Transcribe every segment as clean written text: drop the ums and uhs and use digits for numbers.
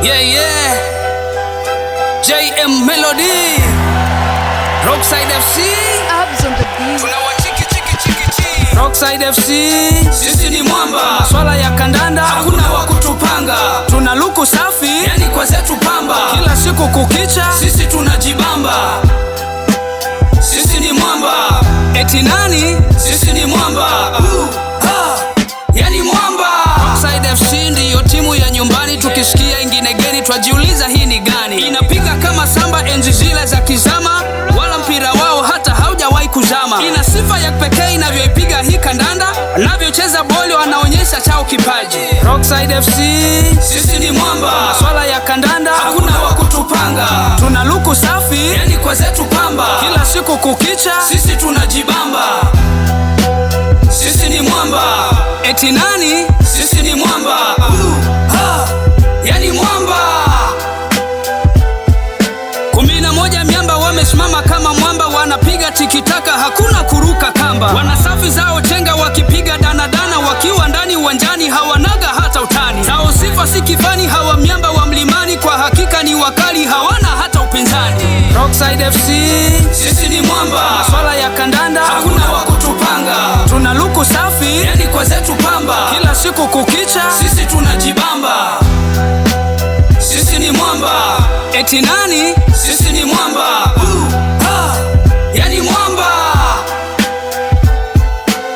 Yeah. JM Melody, Rockside FC, Abs on the beat. Rockside FC, sisi ni mwamba. Swala ya kandanda hakuna wa kutupanga. Tuna luku safi, yani kwa zetu pamba. Kila siku kukicha, sisi tunajibamba. Sisi ni mwamba. Eti nani? Sisi ni mwamba. Yani mwamba. Rockside FC ndiyo timu ya nyumbani. Tukisikia ingine geni twajiuliza hii ni gani. Inapiga kama samba enzi zile za kizama, wala mpira wao hata haujawahi kuzama. Ina sifa ya pekee inavyoipiga hii kandanda, wanavyocheza boli wanaonyesha chao kipaji. Rockside FC, sisi ni mwamba. Swala ya kandanda hakuna wa kutupanga. Tuna luku safi, yani kwa zetu pamba. Kila siku kukicha, sisi tunajibamba. Sisi ni mwamba. Eti nani? Sisi ni mwamba. Yani mwamba. 11 miamba wamesimama kama mwamba, wanapiga tikitaka, hakuna kuruka kamba. Wanasafi zao chenga wakipiga danadana, wakiwa ndani uwanjani hawanaga hata utani. Zao sifa si kifani, hawa miamba wa mlimani, kwa hakika ni wakali, hawana hata upinzani. Rockside FC, sisi ni mwamba. Swala ya kandanda hakuna wa kutupanga. Tuna luku safi, yani kwa zetu pamba. Kila siku kukicha, sisi tunajibamba. Sisi ni mwamba. Eti nani? Sisi ni mwamba. Yani mwamba.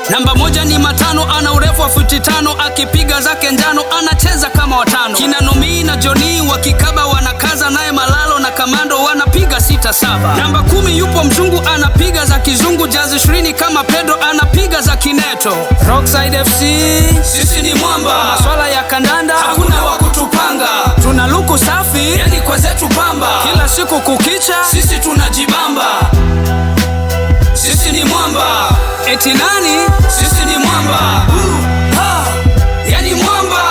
Namba moja ni matano, ana urefu wa futi 5, akipiga zake njano anacheza kama watano. Kina Nomi na Johnny wakikaba wanakaza, naye Malalo na Kamando wanapiga 6-7. Namba 10 yupo mzungu anapiga za kizungu, Jazi 20 kama Pedro anapiga za kineto. Rockside FC, sisi ni mwamba. Swala ya kandanda hakuna wa kutupanga. Tuna luku safi, yani kwa zetu pamba. Kila siku kukicha, sisi tunajibamba. Sisi ni mwamba. Eti nani? Sisi ni mwamba. Yani mwamba.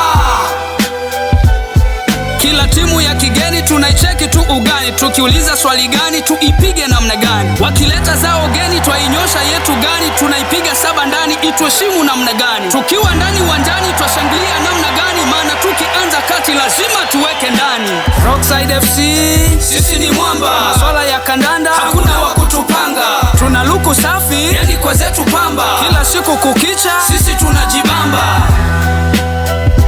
Kila timu ya kigeni tunaicheki tu ugani, tukiuliza swali gani tuipige namna gani. Wakileta zao geni twainyosha yetu gani, tunaipiga 7 ndani, ituheshimu namna gani. Tukiwa ndani uwanjani twashangilia namna gani, maana tukianza kati lazima tuweke ndani. Rockside FC, sisi ni mwamba. Swala ya kandanda hakuna wa kutupanga. Tuna luku safi, yani kwa zetu pamba. Kila siku kukicha, sisi tunajibamba.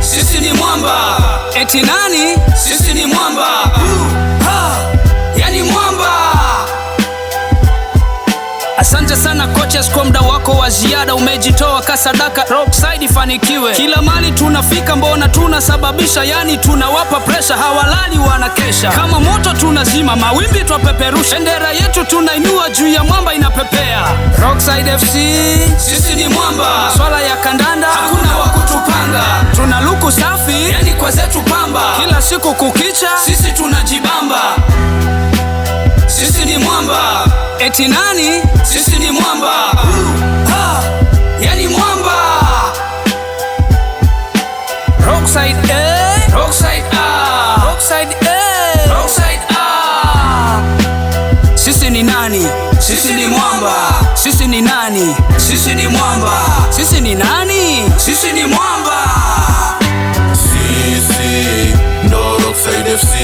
Sisi ni mwamba. Eti nani? Sisi ni mwamba. Yani mwamba. Asante sana coaches kwa muda wako wa ziada, umejitoa kasadaka. Rockside fanikiwe. Kila mali tunafika, mbona tunasababisha, yani tunawapa pressure, hawalali wanakesha. Kama moto tunazima, mawimbi twapeperusha, bendera yetu tunainua, juu ya mwamba inapepea. Rockside FC, sisi ni mwamba. Swala ya kandanda hakuna wa kutupanga. Tuna luku safi, yani kwa zetu pamba. Kila siku kukicha, sisi tunajibamba. Sisi ni mwamba. Eti nani? Sisi ni mwamba. Yani mwamba. Rockside A, Rockside A, Rockside A, Rockside A. Sisi ni nani? Sisi ni mwamba. Sisi ni nani? Sisi ni mwamba. Sisi ni nani? Sisi ni mwamba. Sisi ndo Rockside FC.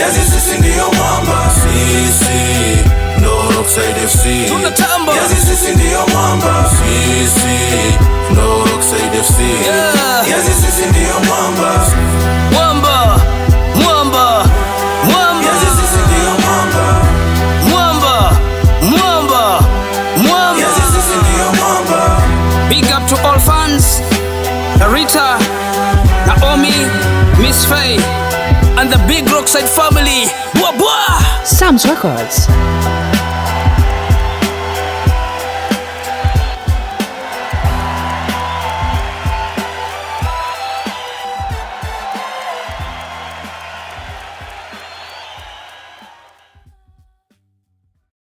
Yazi sisi ndiyo mwamba. Sisi ndo Rockside FC. Tunatamba. Yazi sisi ndiyo mwamba. Sisi ndo Rockside FC. Yazi sisi ndiyo mwamba. Mwamba, mwamba, mwamba. Yazi sisi ndiyo mwamba. Mwamba, mwamba, mwamba. Yazi sisi ndiyo mwamba. Big up to all fans, Rita, Naomi, Miss Faye, and the big Rockside family. Bwa bwa! Sam's Records.